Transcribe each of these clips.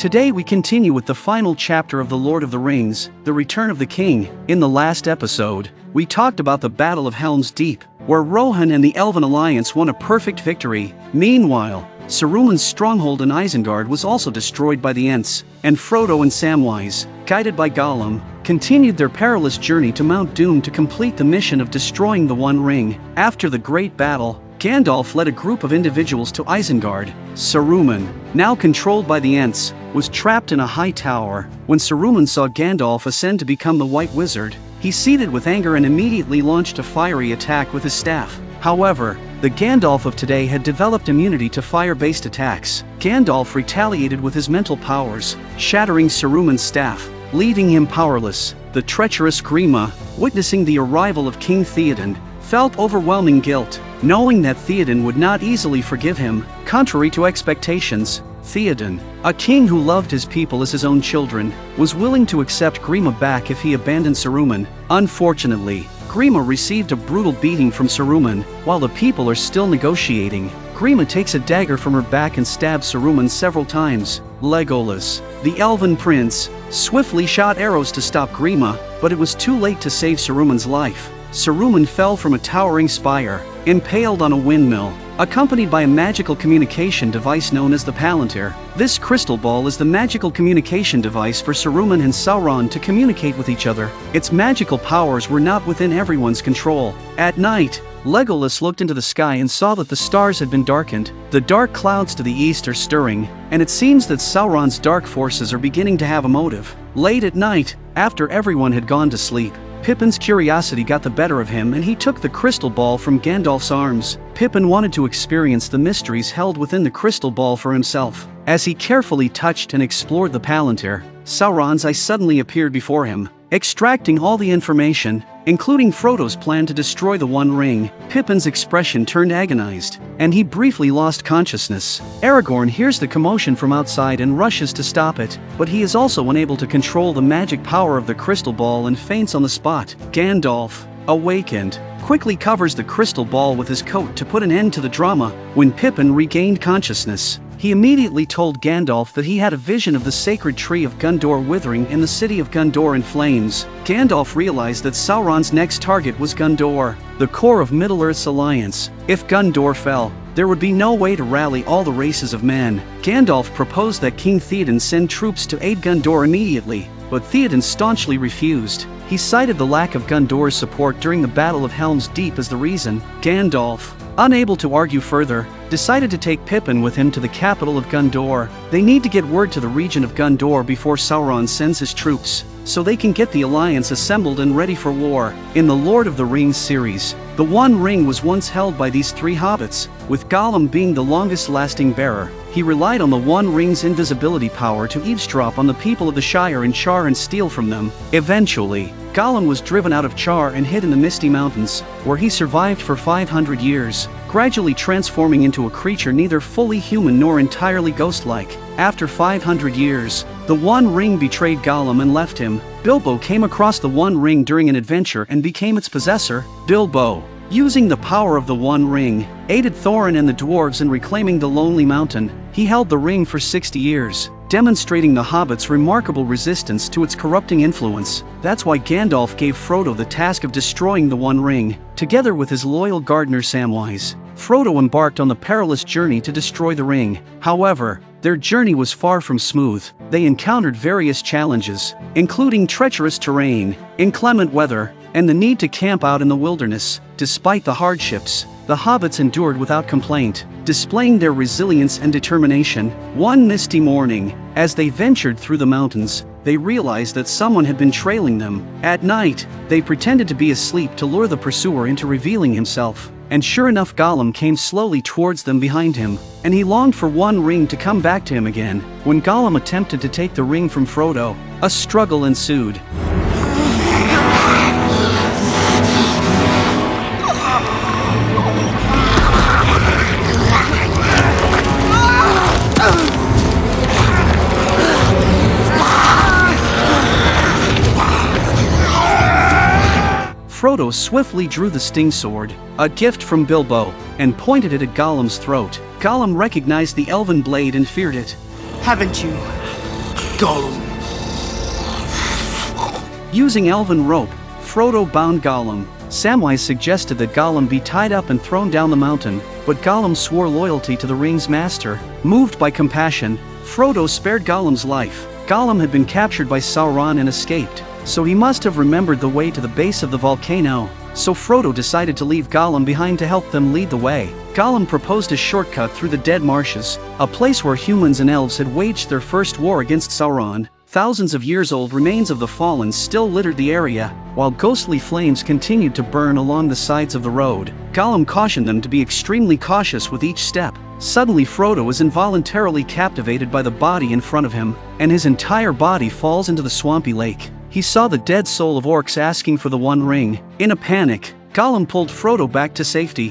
Today we continue with the final chapter of The Lord of the Rings, The Return of the King. In the last episode, we talked about the Battle of Helm's Deep, where Rohan and the Elven Alliance won a perfect victory. Meanwhile, Saruman's stronghold in Isengard was also destroyed by the Ents, and Frodo and Samwise, guided by Gollum, continued their perilous journey to Mount Doom to complete the mission of destroying the One Ring. After the great battle, Gandalf led a group of individuals to Isengard. Saruman, now controlled by the Ents, was trapped in a high tower. When Saruman saw Gandalf ascend to become the White Wizard, he seethed with anger and immediately launched a fiery attack with his staff. However, the Gandalf of today had developed immunity to fire-based attacks. Gandalf retaliated with his mental powers, shattering Saruman's staff, leaving him powerless. The treacherous Grima, witnessing the arrival of King Theoden, felt overwhelming guilt, knowing that Theoden would not easily forgive him. Contrary to expectations, Theoden, a king who loved his people as his own children, was willing to accept Grima back if he abandoned Saruman. Unfortunately, Grima received a brutal beating from Saruman. While the people are still negotiating, Grima takes a dagger from her back and stabs Saruman several times. Legolas, the elven prince, swiftly shot arrows to stop Grima, but it was too late to save Saruman's life. Saruman fell from a towering spire, impaled on a windmill, accompanied by a magical communication device known as the palantir. This crystal ball is the magical communication device for Saruman and Sauron to communicate with each other. Its magical powers were not within everyone's control. At night, Legolas looked into the sky and saw that the stars had been darkened. The dark clouds to the east are stirring, and it seems that Sauron's dark forces are beginning to have a motive. Late at night, after everyone had gone to sleep, Pippin's curiosity got the better of him and he took the crystal ball from Gandalf's arms. Pippin wanted to experience the mysteries held within the crystal ball for himself. As he carefully touched and explored the palantir, Sauron's eye suddenly appeared before him, extracting all the information, including Frodo's plan to destroy the One Ring. Pippin's expression turned agonized, and he briefly lost consciousness. Aragorn hears the commotion from outside and rushes to stop it, but he is also unable to control the magic power of the crystal ball and faints on the spot. Gandalf, awakened, quickly covers the crystal ball with his coat to put an end to the drama. When Pippin regained consciousness, he immediately told Gandalf that he had a vision of the sacred tree of Gondor withering in the city of Gondor in flames. Gandalf realized that Sauron's next target was Gondor, the core of Middle-earth's alliance. If Gondor fell, there would be no way to rally all the races of men. Gandalf proposed that King Theoden send troops to aid Gondor immediately, but Theoden staunchly refused. He cited the lack of Gondor's support during the Battle of Helm's Deep as the reason. Gandalf, unable to argue further, decided to take Pippin with him to the capital of Gondor. They need to get word to the region of Gondor before Sauron sends his troops, so they can get the alliance assembled and ready for war. In the Lord of the Rings series, the One Ring was once held by these three hobbits, with Gollum being the longest-lasting bearer. He relied on the One Ring's invisibility power to eavesdrop on the people of the Shire in Char and steal from them. Eventually, Gollum was driven out of Char and hid in the Misty Mountains, where he survived for 500 years, gradually transforming into a creature neither fully human nor entirely ghost-like. After 500 years, the One Ring betrayed Gollum and left him. Bilbo came across the One Ring during an adventure and became its possessor. Bilbo, using the power of the One Ring, aided Thorin and the dwarves in reclaiming the Lonely Mountain. He held the ring for 60 years, demonstrating the hobbits' remarkable resistance to its corrupting influence. That's why Gandalf gave Frodo the task of destroying the One Ring. Together with his loyal gardener Samwise, Frodo embarked on the perilous journey to destroy the ring. However, their journey was far from smooth. They encountered various challenges, including treacherous terrain, inclement weather, and the need to camp out in the wilderness. Despite the hardships, the hobbits endured without complaint, displaying their resilience and determination. One misty morning, as they ventured through the mountains, they realized that someone had been trailing them. At night, they pretended to be asleep to lure the pursuer into revealing himself. And sure enough, Gollum came slowly towards them behind him, and he longed for One Ring to come back to him again. When Gollum attempted to take the ring from Frodo, a struggle ensued. Frodo swiftly drew the sting sword, a gift from Bilbo, and pointed it at Gollum's throat. Gollum recognized the elven blade and feared it. Haven't you Gollum. Using elven rope, Frodo bound Gollum. Samwise suggested that Gollum be tied up and thrown down the mountain, but Gollum swore loyalty to the ring's master. Moved by compassion, Frodo spared Gollum's life. Gollum had been captured by Sauron and escaped, so he must have remembered the way to the base of the volcano. So Frodo decided to leave Gollum behind to help them lead the way. Gollum proposed a shortcut through the Dead Marshes, a place where humans and elves had waged their first war against Sauron. Thousands of years old remains of the fallen still littered the area, while ghostly flames continued to burn along the sides of the road. Gollum cautioned them to be extremely cautious with each step. Suddenly Frodo is involuntarily captivated by the body in front of him, and his entire body falls into the swampy lake. He saw the dead soul of orcs asking for the One Ring. In a panic, Gollum pulled Frodo back to safety.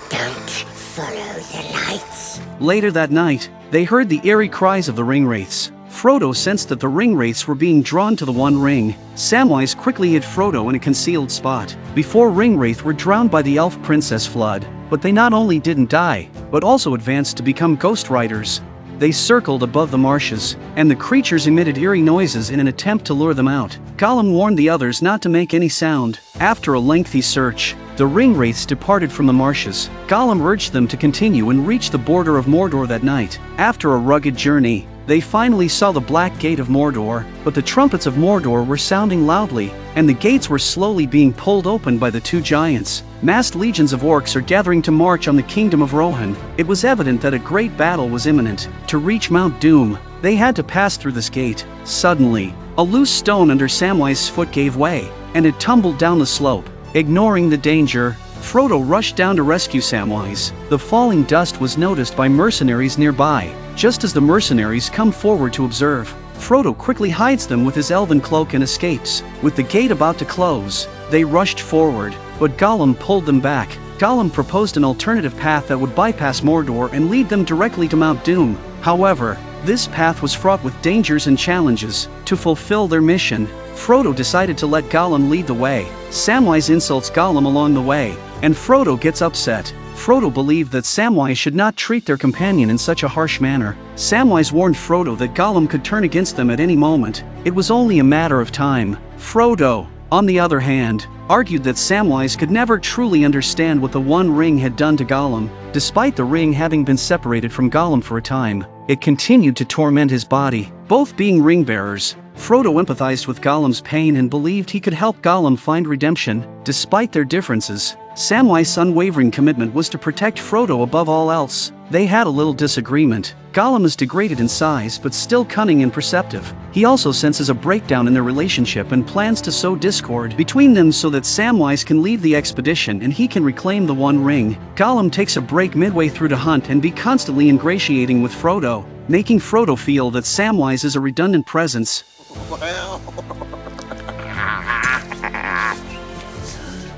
Don't follow the lights. Later that night, they heard the eerie cries of the ringwraiths. Frodo sensed that the ringwraiths were being drawn to the One Ring. Samwise quickly hid Frodo in a concealed spot. Before ringwraith were drowned by the elf princess flood, but they not only didn't die, but also advanced to become ghost riders. They circled above the marshes, and the creatures emitted eerie noises in an attempt to lure them out. Gollum warned the others not to make any sound. After a lengthy search, the ringwraiths departed from the marshes. Gollum urged them to continue and reach the border of Mordor that night. After a rugged journey, they finally saw the Black Gate of Mordor, but the trumpets of Mordor were sounding loudly, and the gates were slowly being pulled open by the two giants. Massed legions of orcs are gathering to march on the kingdom of Rohan. It was evident that a great battle was imminent. To reach Mount Doom, they had to pass through this gate. Suddenly, a loose stone under Samwise's foot gave way, and it tumbled down the slope. Ignoring the danger, Frodo rushed down to rescue Samwise. The falling dust was noticed by mercenaries nearby. Just as the mercenaries come forward to observe, Frodo quickly hides them with his elven cloak and escapes. With the gate about to close, they rushed forward, but Gollum pulled them back. Gollum proposed an alternative path that would bypass Mordor and lead them directly to Mount Doom. However, this path was fraught with dangers and challenges. To fulfill their mission, Frodo decided to let Gollum lead the way. Samwise insults Gollum along the way, and Frodo gets upset. Frodo believed that Samwise should not treat their companion in such a harsh manner. Samwise warned Frodo that Gollum could turn against them at any moment. It was only a matter of time. Frodo, on the other hand, argued that Samwise could never truly understand what the One Ring had done to Gollum. Despite the ring having been separated from Gollum for a time, it continued to torment his body. Both being ring-bearers, Frodo empathized with Gollum's pain and believed he could help Gollum find redemption. Despite their differences, Samwise's unwavering commitment was to protect Frodo above all else. They had a little disagreement. Gollum is degraded in size but still cunning and perceptive. He also senses a breakdown in their relationship and plans to sow discord between them so that Samwise can leave the expedition and he can reclaim the One Ring. Gollum takes a break midway through to hunt and be constantly ingratiating with Frodo, making Frodo feel that Samwise is a redundant presence.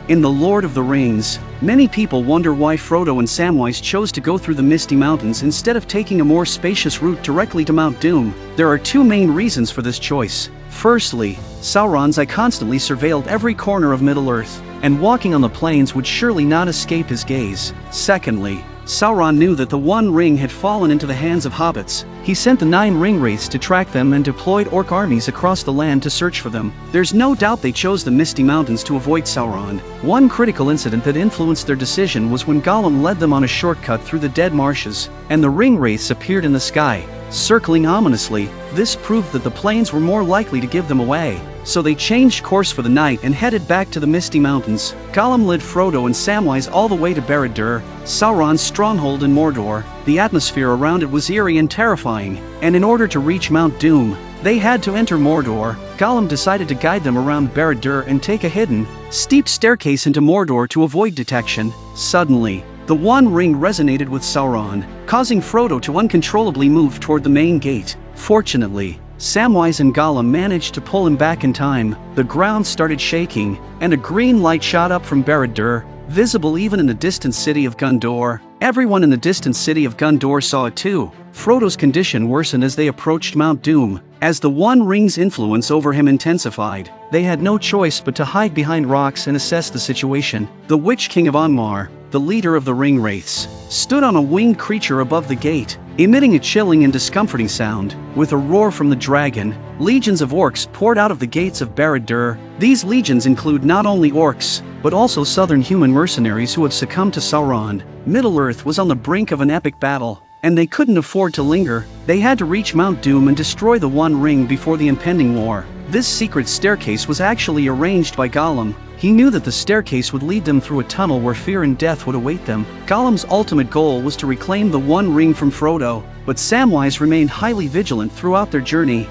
In The Lord of the Rings, many people wonder why Frodo and Samwise chose to go through the Misty Mountains instead of taking a more spacious route directly to Mount Doom. There are two main reasons for this choice. Firstly, Sauron's eye constantly surveilled every corner of Middle-earth, and walking on the plains would surely not escape his gaze. Secondly, Sauron knew that the One Ring had fallen into the hands of hobbits. He sent the 9 ringwraiths to track them and deployed orc armies across the land to search for them. There's no doubt they chose the Misty Mountains to avoid Sauron. One critical incident that influenced their decision was when Gollum led them on a shortcut through the Dead Marshes, and the ringwraiths appeared in the sky, circling ominously. This proved that the plains were more likely to give them away. So they changed course for the night and headed back to the Misty Mountains. Gollum led Frodo and Samwise all the way to Barad-dûr, Sauron's stronghold in Mordor. The atmosphere around it was eerie and terrifying, and in order to reach Mount Doom, they had to enter Mordor. Gollum decided to guide them around Barad-dûr and take a hidden, steep staircase into Mordor to avoid detection. Suddenly, the One Ring resonated with Sauron, causing Frodo to uncontrollably move toward the main gate. Fortunately, Samwise and Gollum managed to pull him back in time. The ground started shaking, and a green light shot up from Barad-dûr, visible even in the distant city of Gondor. Everyone in the distant city of Gondor saw it too. Frodo's condition worsened as they approached Mount Doom. As the One Ring's influence over him intensified, they had no choice but to hide behind rocks and assess the situation. The Witch King of Angmar, the leader of the ringwraiths, stood on a winged creature above the gate. emitting a chilling and discomforting sound. With a roar from the dragon, legions of orcs poured out of the gates of Barad-dûr. These legions include not only orcs, but also southern human mercenaries who have succumbed to Sauron. Middle-earth was on the brink of an epic battle, and they couldn't afford to linger. They had to reach Mount Doom and destroy the One Ring before the impending war. This secret staircase was actually arranged by Gollum. He knew that the staircase would lead them through a tunnel where fear and death would await them. Gollum's ultimate goal was to reclaim the One Ring from Frodo, but Samwise remained highly vigilant throughout their journey.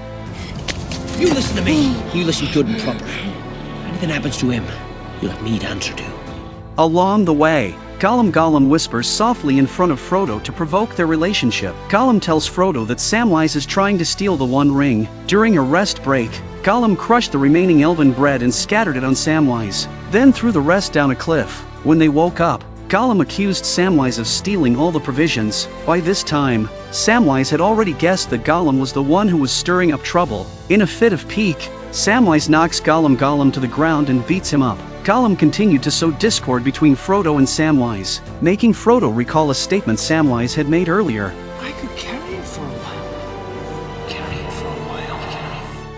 You listen to me. You listen good and proper. Anything happens to him, you'll have me to answer to. Along the way, Gollum whispers softly in front of Frodo to provoke their relationship. Gollum tells Frodo that Samwise is trying to steal the One Ring. During a rest break, Gollum crushed the remaining elven bread and scattered it on Samwise, then threw the rest down a cliff. When they woke up, Gollum accused Samwise of stealing all the provisions. By this time, Samwise had already guessed that Gollum was the one who was stirring up trouble. In a fit of pique, Samwise knocks Gollum to the ground and beats him up. Gollum continued to sow discord between Frodo and Samwise, making Frodo recall a statement Samwise had made earlier. I could carry it for a while.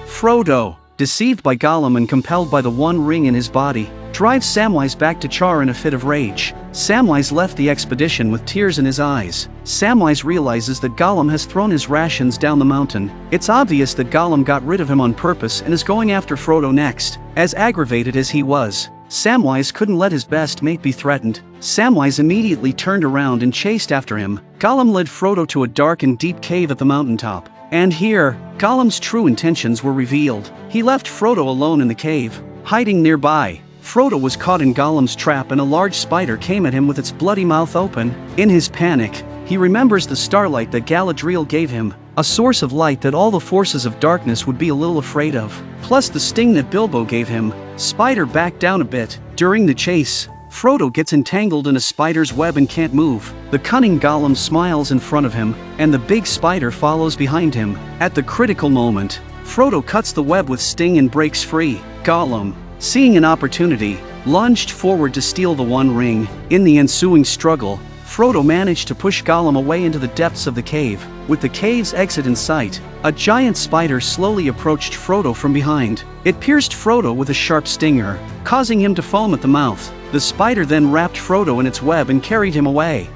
Frodo, deceived by Gollum and compelled by the One Ring in his body, drives Samwise back to Char in a fit of rage. Samwise left the expedition with tears in his eyes. Samwise realizes that Gollum has thrown his rations down the mountain. It's obvious that Gollum got rid of him on purpose and is going after Frodo next. As aggravated as he was, Samwise couldn't let his best mate be threatened. Samwise immediately turned around and chased after him. Gollum led Frodo to a dark and deep cave at the mountaintop. And here, Gollum's true intentions were revealed. He left Frodo alone in the cave, hiding nearby. Frodo was caught in Gollum's trap and a large spider came at him with its bloody mouth open. In his panic, he remembers the starlight that Galadriel gave him, a source of light that all the forces of darkness would be a little afraid of, plus the sting that Bilbo gave him. Spider backed down a bit. During the chase, Frodo gets entangled in a spider's web and can't move. The cunning Gollum smiles in front of him, and the big spider follows behind him. At the critical moment, Frodo cuts the web with sting and breaks free. Gollum, seeing an opportunity, lunged forward to steal the One Ring. In the ensuing struggle, Frodo managed to push Gollum away into the depths of the cave. With the cave's exit in sight, a giant spider slowly approached Frodo from behind. It pierced Frodo with a sharp stinger, causing him to foam at the mouth. The spider then wrapped Frodo in its web and carried him away.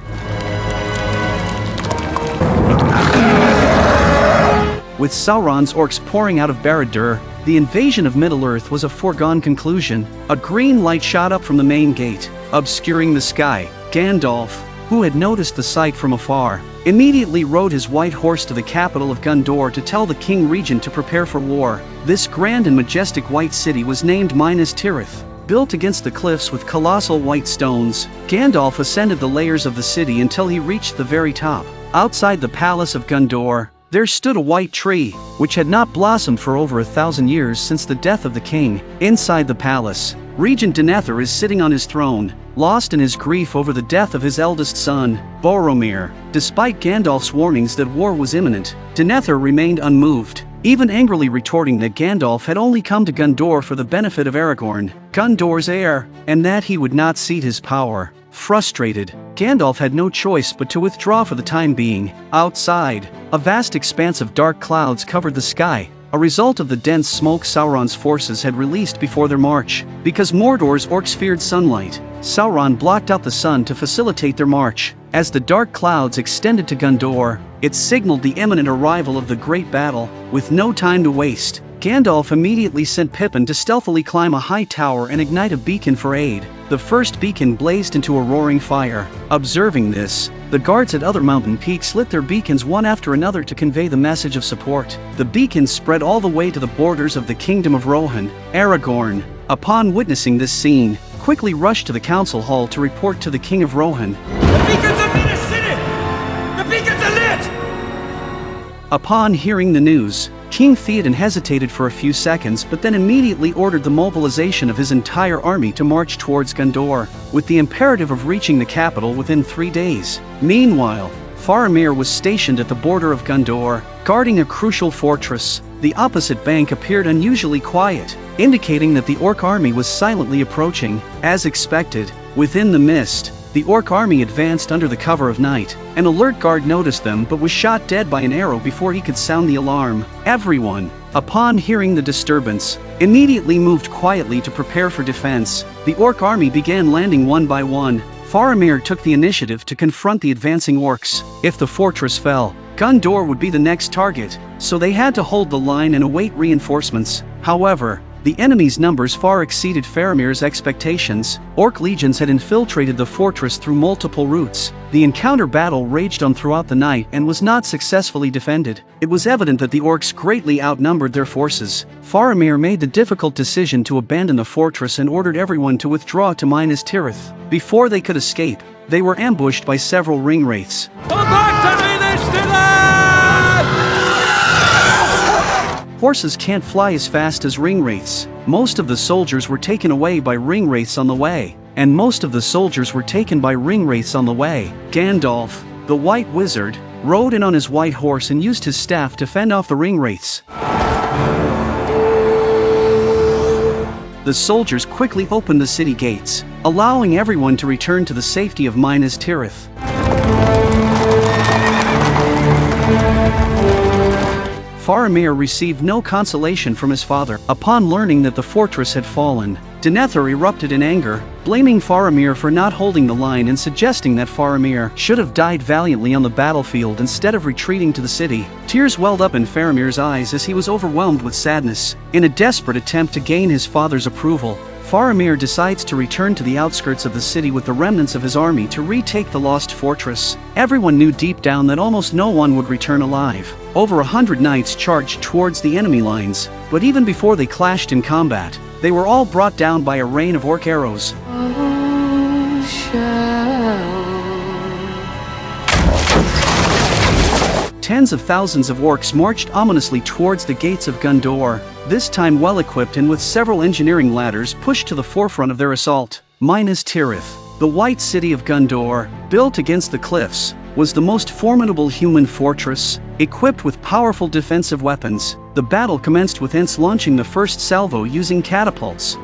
With Sauron's orcs pouring out of Barad-dûr, the invasion of Middle-earth was a foregone conclusion. A green light shot up from the main gate, obscuring the sky. Gandalf, who had noticed the sight from afar, immediately rode his white horse to the capital of Gondor to tell the King Regent to prepare for war. This grand and majestic white city was named Minas Tirith. Built against the cliffs with colossal white stones, Gandalf ascended the layers of the city until he reached the very top. Outside the palace of Gondor, there stood a white tree, which had not blossomed for over 1,000 years since the death of the king. Inside the palace, Regent Denethor is sitting on his throne, lost in his grief over the death of his eldest son, Boromir. Despite Gandalf's warnings that war was imminent, Denethor remained unmoved, even angrily retorting that Gandalf had only come to Gondor for the benefit of Aragorn, Gondor's heir, and that he would not cede his power. Frustrated, Gandalf had no choice but to withdraw for the time being. Outside, a vast expanse of dark clouds covered the sky, a result of the dense smoke Sauron's forces had released before their march. Because Mordor's orcs feared sunlight, Sauron blocked out the sun to facilitate their march. As the dark clouds extended to Gondor, it signaled the imminent arrival of the great battle. With no time to waste, Gandalf immediately sent Pippin to stealthily climb a high tower and ignite a beacon for aid. The first beacon blazed into a roaring fire. Observing this, the guards at other mountain peaks lit their beacons one after another to convey the message of support. The beacons spread all the way to the borders of the kingdom of Rohan. Aragorn, upon witnessing this scene, quickly rushed to the council hall to report to the king of Rohan. The beacons are Minas City! The beacons are lit! Upon hearing the news, King Theoden hesitated for a few seconds but then immediately ordered the mobilization of his entire army to march towards Gondor, with the imperative of reaching the capital within 3 days. Meanwhile, Faramir was stationed at the border of Gondor, guarding a crucial fortress. The opposite bank appeared unusually quiet, indicating that the orc army was silently approaching. As expected, within the mist, the orc army advanced under the cover of night. An alert guard noticed them but was shot dead by an arrow before he could sound the alarm. Everyone, upon hearing the disturbance, immediately moved quietly to prepare for defense. The orc army began landing one by one. Faramir took the initiative to confront the advancing orcs. If the fortress fell, Gondor would be the next target, so they had to hold the line and await reinforcements. However, the enemy's numbers far exceeded Faramir's expectations. Orc legions had infiltrated the fortress through multiple routes. The encounter battle raged on throughout the night and was not successfully defended. It was evident that the orcs greatly outnumbered their forces. Faramir made the difficult decision to abandon the fortress and ordered everyone to withdraw to Minas Tirith. Before they could escape, they were ambushed by several ring wraiths. Come back to Minas Tirith! Horses can't fly as fast as ring wraiths. Most of the soldiers were taken away by ring wraiths on the way. Gandalf, the white wizard, rode in on his white horse and used his staff to fend off the ring wraiths. The soldiers quickly opened the city gates, allowing everyone to return to the safety of Minas Tirith. Faramir received no consolation from his father. Upon learning that the fortress had fallen, Denethor erupted in anger, blaming Faramir for not holding the line and suggesting that Faramir should have died valiantly on the battlefield instead of retreating to the city. Tears welled up in Faramir's eyes as he was overwhelmed with sadness. In a desperate attempt to gain his father's approval, Faramir decides to return to the outskirts of the city with the remnants of his army to retake the lost fortress. Everyone knew deep down that almost no one would return alive. Over 100 knights charged towards the enemy lines, but even before they clashed in combat, they were all brought down by a rain of orc arrows. Tens of thousands of orcs marched ominously towards the gates of Gondor, this time well-equipped and with several engineering ladders pushed to the forefront of their assault. Minas Tirith, the white city of Gondor, built against the cliffs, was the most formidable human fortress, equipped with powerful defensive weapons. The battle commenced with Ents launching the first salvo using catapults.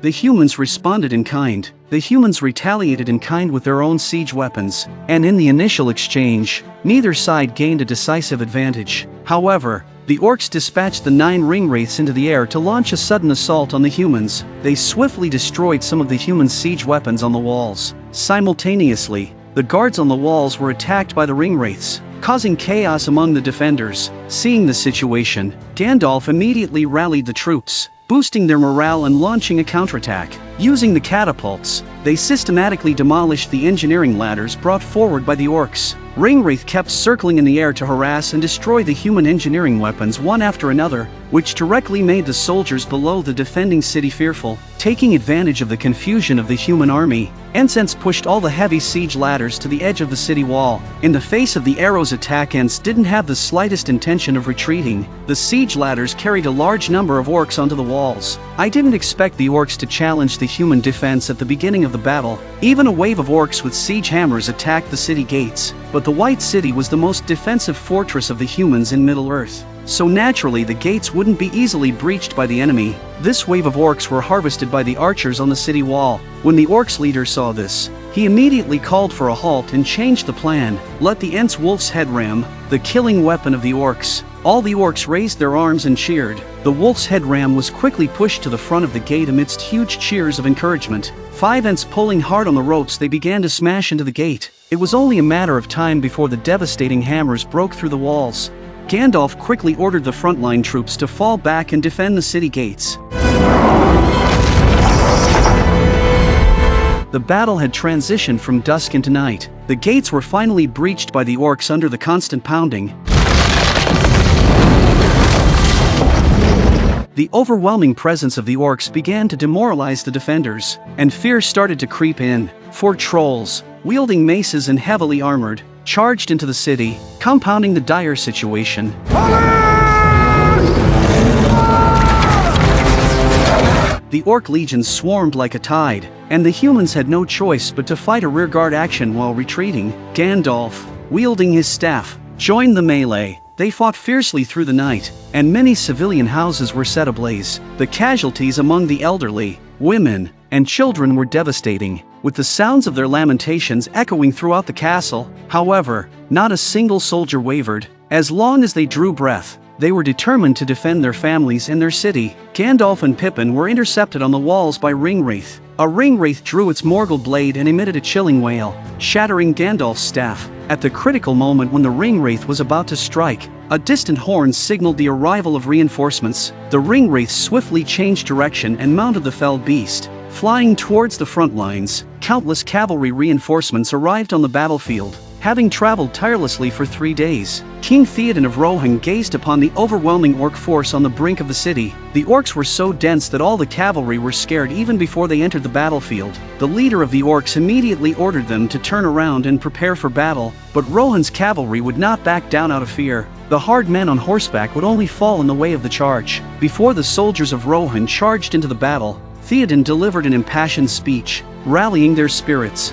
The humans responded in kind. The humans retaliated in kind with their own siege weapons, and in the initial exchange, neither side gained a decisive advantage. However, the orcs dispatched the 9 ring wraiths into the air to launch a sudden assault on the humans. They swiftly destroyed some of the humans' siege weapons on the walls. Simultaneously, the guards on the walls were attacked by the ring wraiths, causing chaos among the defenders. Seeing the situation, Gandalf immediately rallied the troops, boosting their morale and launching a counterattack. Using the catapults, they systematically demolished the engineering ladders brought forward by the orcs. Ringwraith kept circling in the air to harass and destroy the human engineering weapons one after another, which directly made the soldiers below the defending city fearful. Taking advantage of the confusion of the human army, Ents pushed all the heavy siege ladders to the edge of the city wall. In the face of the arrows' attack, Ents didn't have the slightest intention of retreating. The siege ladders carried a large number of orcs onto the walls. I didn't expect the orcs to challenge the human defense at the beginning of the battle. Even a wave of orcs with siege hammers attacked the city gates, but the White City was the most defensive fortress of the humans in Middle-earth. So naturally the gates wouldn't be easily breached by the enemy. This wave of orcs were harvested by the archers on the city wall. When the orcs leader saw this, he immediately called for a halt and changed the plan. Let the Ents wolf's head ram, the killing weapon of the orcs. All the orcs raised their arms and cheered. The wolf's head ram was quickly pushed to the front of the gate amidst huge cheers of encouragement. 5 Ents pulling hard on the ropes, they began to smash into the gate. It was only a matter of time before the devastating hammers broke through the walls. Gandalf quickly ordered the frontline troops to fall back and defend the city gates. The battle had transitioned from dusk into night. The gates were finally breached by the orcs under the constant pounding. The overwhelming presence of the orcs began to demoralize the defenders, and fear started to creep in. 4 trolls, wielding maces and heavily armored, charged into the city, compounding the dire situation. The orc legions swarmed like a tide, and the humans had no choice but to fight a rearguard action while retreating. Gandalf, wielding his staff, joined the melee. They fought fiercely through the night, and many civilian houses were set ablaze. The casualties among the elderly, women, and children were devastating, with the sounds of their lamentations echoing throughout the castle. However, not a single soldier wavered. As long as they drew breath, they were determined to defend their families and their city. Gandalf and Pippin were intercepted on the walls by Ringwraith. A Ringwraith drew its Morgul blade and emitted a chilling wail, shattering Gandalf's staff. At the critical moment when the Ringwraith was about to strike, a distant horn signaled the arrival of reinforcements. The Ringwraith swiftly changed direction and mounted the fell beast. Flying towards the front lines, countless cavalry reinforcements arrived on the battlefield. Having traveled tirelessly for 3 days, King Theoden of Rohan gazed upon the overwhelming orc force on the brink of the city. The orcs were so dense that all the cavalry were scared even before they entered the battlefield. The leader of the orcs immediately ordered them to turn around and prepare for battle, but Rohan's cavalry would not back down out of fear. The hard men on horseback would only fall in the way of the charge. Before the soldiers of Rohan charged into the battle, Theoden delivered an impassioned speech, rallying their spirits.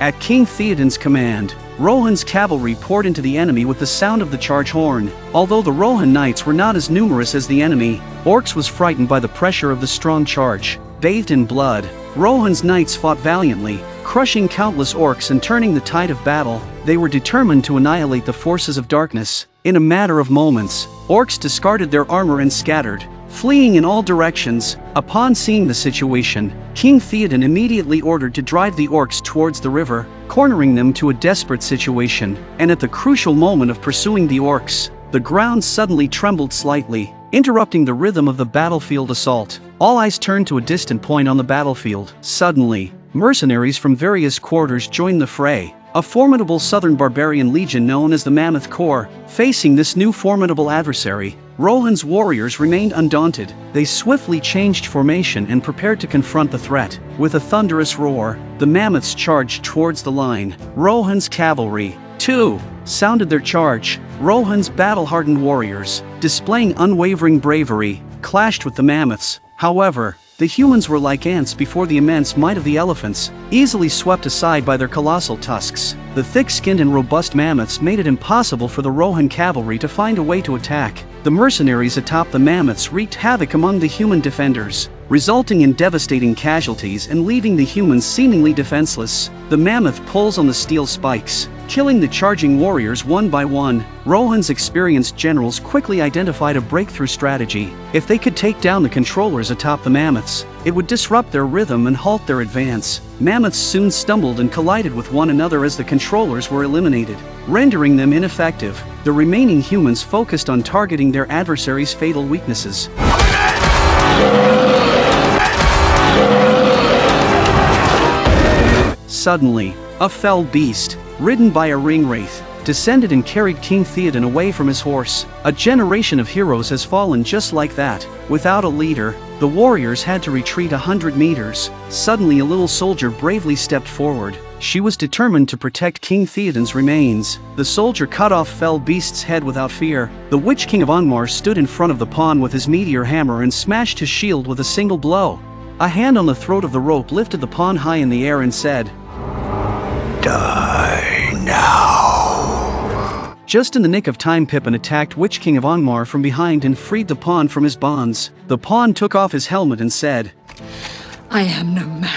At King Theoden's command, Rohan's cavalry poured into the enemy with the sound of the charge horn. Although the Rohan knights were not as numerous as the enemy, Orcs was frightened by the pressure of the strong charge. Bathed in blood, Rohan's knights fought valiantly, crushing countless orcs and turning the tide of battle. They were determined to annihilate the forces of darkness. In a matter of moments, orcs discarded their armor and scattered, fleeing in all directions. Upon seeing the situation, King Theoden immediately ordered to drive the orcs towards the river, cornering them to a desperate situation. And at the crucial moment of pursuing the orcs, the ground suddenly trembled slightly, interrupting the rhythm of the battlefield assault. All eyes turned to a distant point on the battlefield. Suddenly, mercenaries from various quarters joined the fray. A formidable southern barbarian legion known as the Mammoth Corps. Facing this new formidable adversary, Rohan's warriors remained undaunted. They swiftly changed formation and prepared to confront the threat. With a thunderous roar, the Mammoths charged towards the line. Rohan's cavalry, too, sounded their charge. Rohan's battle-hardened warriors, displaying unwavering bravery, clashed with the Mammoths. However, the humans were like ants before the immense might of the elephants, easily swept aside by their colossal tusks. The thick-skinned and robust mammoths made it impossible for the Rohan cavalry to find a way to attack. The mercenaries atop the mammoths wreaked havoc among the human defenders, resulting in devastating casualties and leaving the humans seemingly defenseless. The mammoth pulls on the steel spikes, killing the charging warriors one by one. Rohan's experienced generals quickly identified a breakthrough strategy. If they could take down the controllers atop the mammoths, it would disrupt their rhythm and halt their advance. Mammoths soon stumbled and collided with one another as the controllers were eliminated, rendering them ineffective. The remaining humans focused on targeting their adversaries' fatal weaknesses. Suddenly, a fell beast, ridden by a ringwraith, descended and carried King Theoden away from his horse. A generation of heroes has fallen just like that. Without a leader, the warriors had to retreat 100 meters. Suddenly a little soldier bravely stepped forward. She was determined to protect King Theoden's remains. The soldier cut off fell beast's head without fear. The Witch King of Angmar stood in front of the pawn with his meteor hammer and smashed his shield with a single blow. A hand on the throat of the rope lifted the pawn high in the air and said, "Die now." Just in the nick of time, Pippin attacked Witch King of Angmar from behind and freed the pawn from his bonds. The pawn took off his helmet and said, "I am no man."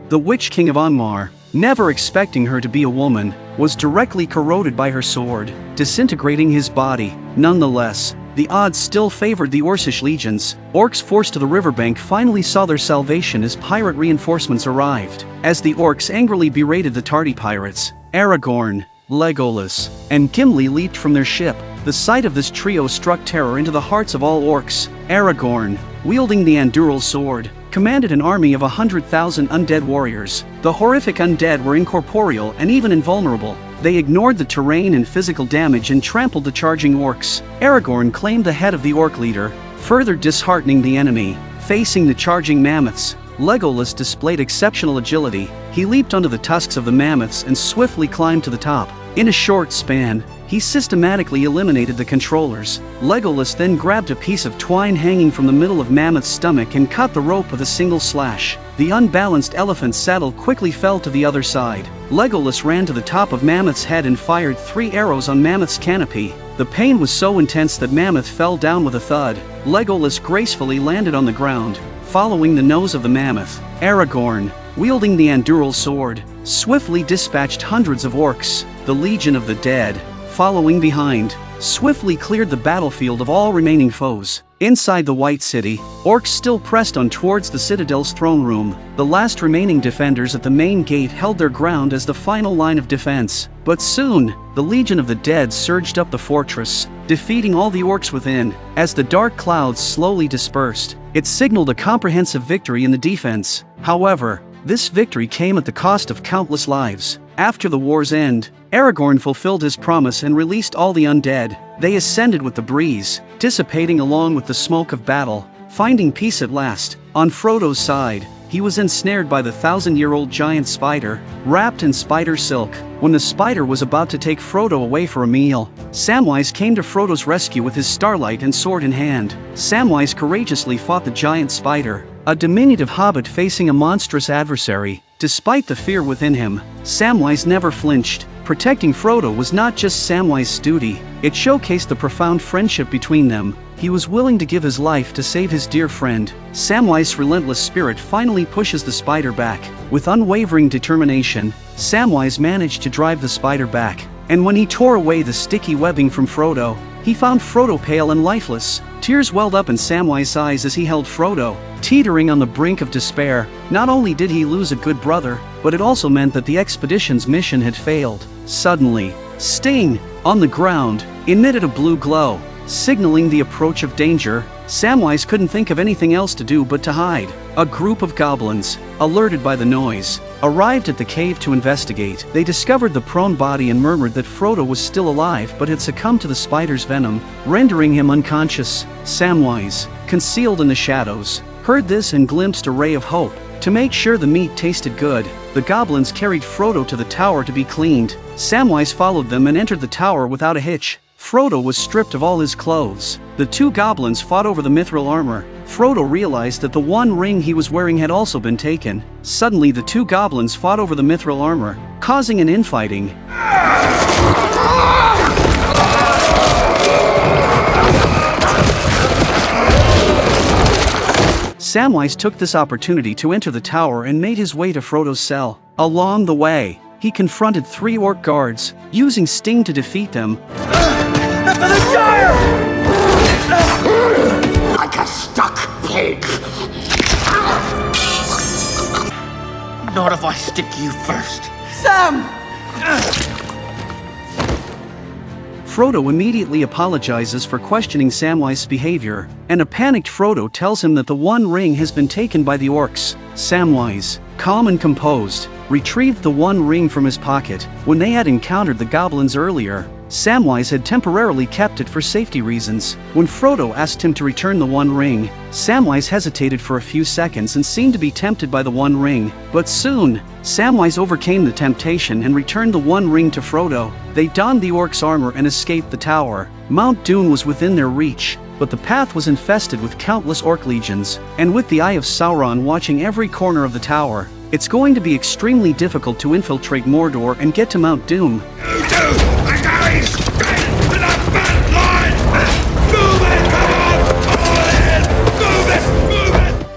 The Witch King of Angmar, never expecting her to be a woman, was directly corroded by her sword, disintegrating his body. Nonetheless, the odds still favored the Orcish legions. Orcs forced to the riverbank finally saw their salvation as pirate reinforcements arrived. As the orcs angrily berated the tardy pirates, Aragorn, Legolas, and Gimli leaped from their ship. The sight of this trio struck terror into the hearts of all orcs. Aragorn, wielding the Anduril sword, commanded an army of 100,000 undead warriors. The horrific undead were incorporeal and even invulnerable. They ignored the terrain and physical damage and trampled the charging orcs. Aragorn claimed the head of the orc leader, further disheartening the enemy. Facing the charging mammoths, Legolas displayed exceptional agility. He leaped onto the tusks of the mammoths and swiftly climbed to the top. In a short span, he systematically eliminated the controllers. Legolas then grabbed a piece of twine hanging from the middle of Mammoth's stomach and cut the rope with a single slash. The unbalanced elephant's saddle quickly fell to the other side. Legolas ran to the top of Mammoth's head and fired 3 arrows on Mammoth's canopy. The pain was so intense that Mammoth fell down with a thud. Legolas gracefully landed on the ground, following the nose of the mammoth. Aragorn, wielding the Anduril sword, swiftly dispatched hundreds of orcs. The Legion of the Dead, following behind, swiftly cleared the battlefield of all remaining foes. Inside the White City, orcs still pressed on towards the Citadel's throne room. The last remaining defenders at the main gate held their ground as the final line of defense. But soon, the Legion of the Dead surged up the fortress, defeating all the orcs within. As the dark clouds slowly dispersed, it signaled a comprehensive victory in the defense. However, this victory came at the cost of countless lives. After the war's end, Aragorn fulfilled his promise and released all the undead. They ascended with the breeze, dissipating along with the smoke of battle, finding peace at last. On Frodo's side, he was ensnared by the 1,000-year-old giant spider, wrapped in spider silk. When the spider was about to take Frodo away for a meal, Samwise came to Frodo's rescue with his starlight and sword in hand. Samwise courageously fought the giant spider, a diminutive hobbit facing a monstrous adversary. Despite the fear within him, Samwise never flinched. Protecting Frodo was not just Samwise's duty, it showcased the profound friendship between them. He was willing to give his life to save his dear friend. Samwise's relentless spirit finally pushes the spider back. With unwavering determination, Samwise managed to drive the spider back. And when he tore away the sticky webbing from Frodo, he found Frodo pale and lifeless. Tears welled up in Samwise's eyes as he held Frodo, teetering on the brink of despair. Not only did he lose a good brother, but it also meant that the expedition's mission had failed. Suddenly, Sting, on the ground, emitted a blue glow, signaling the approach of danger. Samwise couldn't think of anything else to do but to hide. A group of goblins, alerted by the noise, arrived at the cave to investigate. They discovered the prone body and murmured that Frodo was still alive but had succumbed to the spider's venom, rendering him unconscious. Samwise, concealed in the shadows, heard this and glimpsed a ray of hope. To make sure the meat tasted good, the goblins carried Frodo to the tower to be cleaned. Samwise followed them and entered the tower without a hitch. Frodo was stripped of all his clothes. The 2 goblins fought over the mithril armor. Frodo realized that the one ring he was wearing had also been taken. Suddenly the 2 goblins fought over the mithril armor, causing an infighting. Samwise took this opportunity to enter the tower and made his way to Frodo's cell. Along the way, he confronted 3 orc guards, using Sting to defeat them. Like a stuck pig. Not if I stick you first. Sam! Frodo immediately apologizes for questioning Samwise's behavior, and a panicked Frodo tells him that the One Ring has been taken by the orcs. Samwise, calm and composed, retrieved the One Ring from his pocket. When they had encountered the goblins earlier, Samwise had temporarily kept it for safety reasons. When Frodo asked him to return the One Ring, Samwise hesitated for a few seconds and seemed to be tempted by the One Ring. But soon, Samwise overcame the temptation and returned the One Ring to Frodo. They donned the orcs' armor and escaped the tower. Mount Doom was within their reach, but the path was infested with countless orc legions, and with the Eye of Sauron watching every corner of the tower, it's going to be extremely difficult to infiltrate Mordor and get to Mount Doom.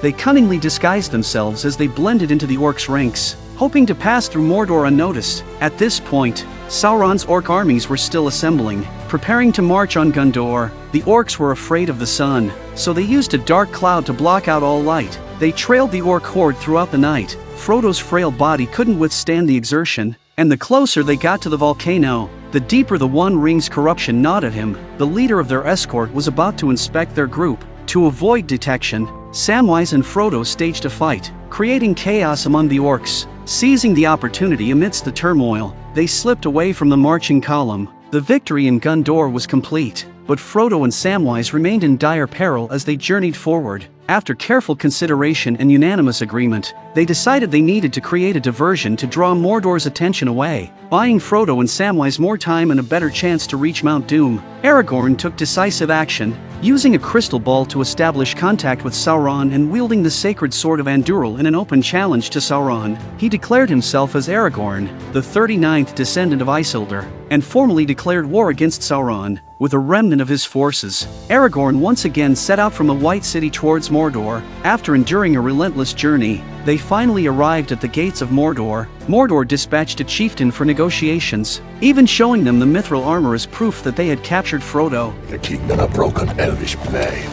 They cunningly disguised themselves as they blended into the orcs' ranks, hoping to pass through Mordor unnoticed. At this point, Sauron's orc armies were still assembling, preparing to march on Gondor. The orcs were afraid of the sun, so they used a dark cloud to block out all light. They trailed the orc horde throughout the night. Frodo's frail body couldn't withstand the exertion, and the closer they got to the volcano, the deeper the One Ring's corruption gnawed at him. The leader of their escort was about to inspect their group. To avoid detection, Samwise and Frodo staged a fight, creating chaos among the orcs. Seizing the opportunity amidst the turmoil, they slipped away from the marching column. The victory in Gondor was complete, but Frodo and Samwise remained in dire peril as they journeyed forward. After careful consideration and unanimous agreement, they decided they needed to create a diversion to draw Mordor's attention away, buying Frodo and Samwise more time and a better chance to reach Mount Doom. Aragorn took decisive action, using a crystal ball to establish contact with Sauron and wielding the sacred sword of Andúril in an open challenge to Sauron. He declared himself as Aragorn, the 39th descendant of Isildur, and formally declared war against Sauron. With a remnant of his forces, Aragorn once again set out from the White City towards Mordor. After enduring a relentless journey, they finally arrived at the gates of Mordor. Mordor dispatched a chieftain for negotiations, even showing them the mithril armor as proof that they had captured Frodo. The kingdom of broken elvish blade.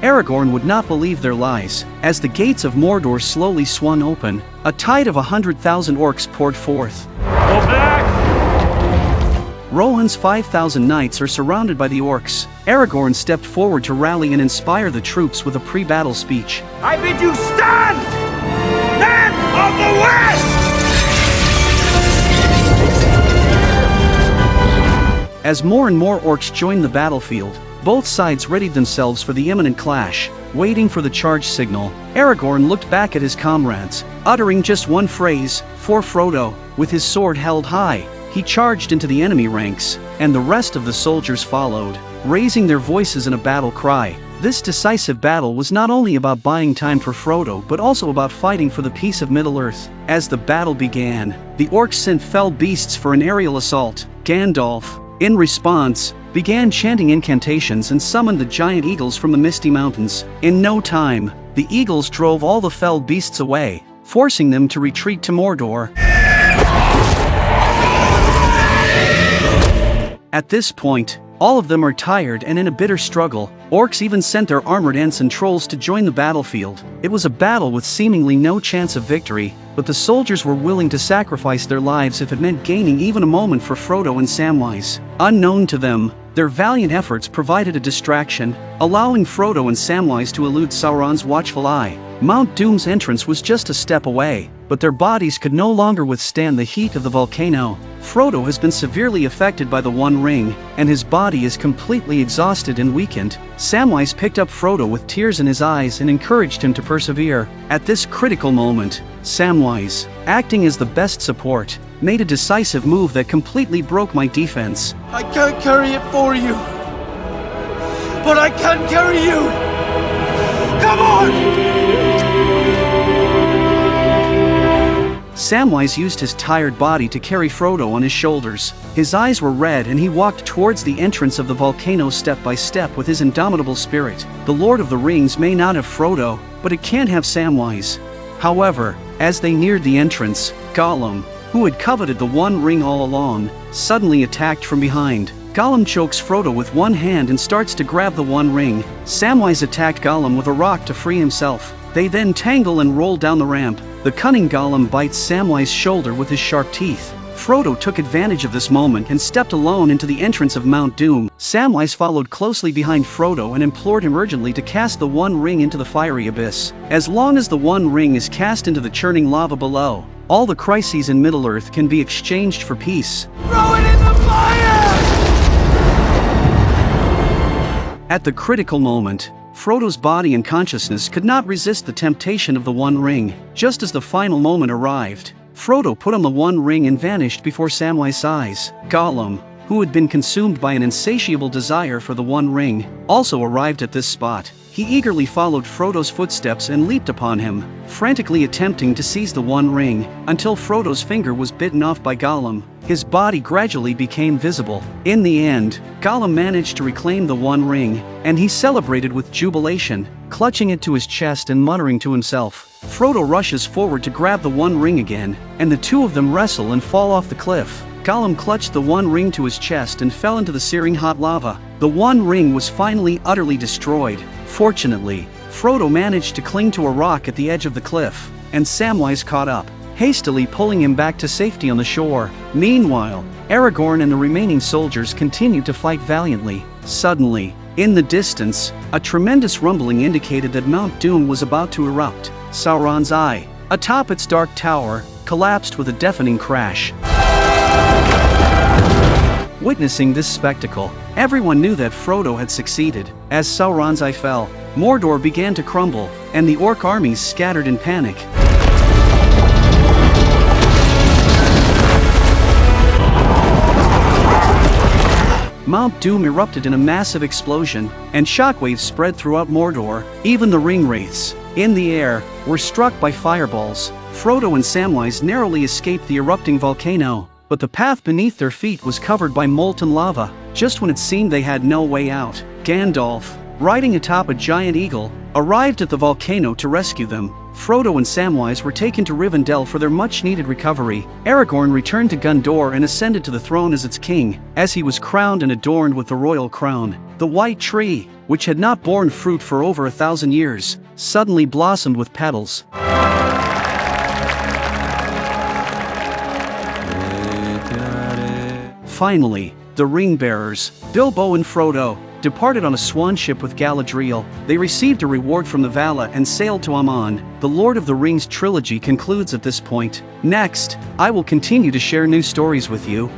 Aragorn would not believe their lies. As the gates of Mordor slowly swung open, a tide of 100,000 orcs poured forth. Go back! Rohan's 5,000 knights are surrounded by the orcs. Aragorn stepped forward to rally and inspire the troops with a pre-battle speech. I bid you stand! Men of the West! As more and more orcs joined the battlefield, both sides readied themselves for the imminent clash, waiting for the charge signal. Aragorn looked back at his comrades, uttering just one phrase, "For Frodo." With his sword held high, he charged into the enemy ranks, and the rest of the soldiers followed, raising their voices in a battle cry. This decisive battle was not only about buying time for Frodo but also about fighting for the peace of Middle-earth. As the battle began, the orcs sent fell beasts for an aerial assault. Gandalf, in response, began chanting incantations and summoned the giant eagles from the Misty Mountains. In no time, the eagles drove all the fell beasts away, forcing them to retreat to Mordor. At this point, all of them are tired and in a bitter struggle. Orcs even sent their armored ents and trolls to join the battlefield. It was a battle with seemingly no chance of victory, but the soldiers were willing to sacrifice their lives if it meant gaining even a moment for Frodo and Samwise. Unknown to them, their valiant efforts provided a distraction, allowing Frodo and Samwise to elude Sauron's watchful eye. Mount Doom's entrance was just a step away, but their bodies could no longer withstand the heat of the volcano. Frodo has been severely affected by the One Ring, and his body is completely exhausted and weakened. Samwise picked up Frodo with tears in his eyes and encouraged him to persevere. At this critical moment, Samwise, acting as the best support, made a decisive move that completely broke my defense. I can't carry it for you, but I can carry you! Come on! Samwise used his tired body to carry Frodo on his shoulders. His eyes were red and he walked towards the entrance of the volcano step by step with his indomitable spirit. The Lord of the Rings may not have Frodo, but it can't have Samwise. However, as they neared the entrance, Gollum, who had coveted the One Ring all along, suddenly attacked from behind. Gollum chokes Frodo with one hand and starts to grab the One Ring. Samwise attacked Gollum with a rock to free himself. They then tangle and roll down the ramp. The cunning Gollum bites Samwise's shoulder with his sharp teeth. Frodo took advantage of this moment and stepped alone into the entrance of Mount Doom. Samwise followed closely behind Frodo and implored him urgently to cast the One Ring into the fiery abyss. As long as the One Ring is cast into the churning lava below, all the crises in Middle-earth can be exchanged for peace. Throw it in the fire! At the critical moment, Frodo's body and consciousness could not resist the temptation of the One Ring. Just as the final moment arrived, Frodo put on the One Ring and vanished before Samwise's eyes. Gollum, who had been consumed by an insatiable desire for the One Ring, also arrived at this spot. He eagerly followed Frodo's footsteps and leaped upon him, frantically attempting to seize the One Ring, until Frodo's finger was bitten off by Gollum. His body gradually became visible. In the end, Gollum managed to reclaim the One Ring, and he celebrated with jubilation, clutching it to his chest and muttering to himself. Frodo rushes forward to grab the One Ring again, and the two of them wrestle and fall off the cliff. Gollum clutched the One Ring to his chest and fell into the searing hot lava. The One Ring was finally utterly destroyed. Fortunately, Frodo managed to cling to a rock at the edge of the cliff, and Samwise caught up, hastily pulling him back to safety on the shore. Meanwhile, Aragorn and the remaining soldiers continued to fight valiantly. Suddenly, in the distance, a tremendous rumbling indicated that Mount Doom was about to erupt. Sauron's eye, atop its dark tower, collapsed with a deafening crash. Witnessing this spectacle, Everyone knew that Frodo had succeeded. As Sauron's eye fell, Mordor began to crumble, and the orc armies scattered in panic. Mount Doom erupted in a massive explosion, and shockwaves spread throughout Mordor. Even the ring wraiths, in the air, were struck by fireballs. Frodo and Samwise narrowly escaped the erupting volcano, but the path beneath their feet was covered by molten lava. Just when it seemed they had no way out, Gandalf, riding atop a giant eagle, arrived at the volcano to rescue them. Frodo and Samwise were taken to Rivendell for their much-needed recovery. Aragorn returned to Gondor and ascended to the throne as its king. As he was crowned and adorned with the royal crown, the white tree, which had not borne fruit for over 1,000 years, suddenly blossomed with petals. Finally, the ring-bearers, Bilbo and Frodo, departed on a swan ship with Galadriel. They received a reward from the Vala and sailed to Aman. The Lord of the Rings trilogy concludes at this point. Next, I will continue to share new stories with you.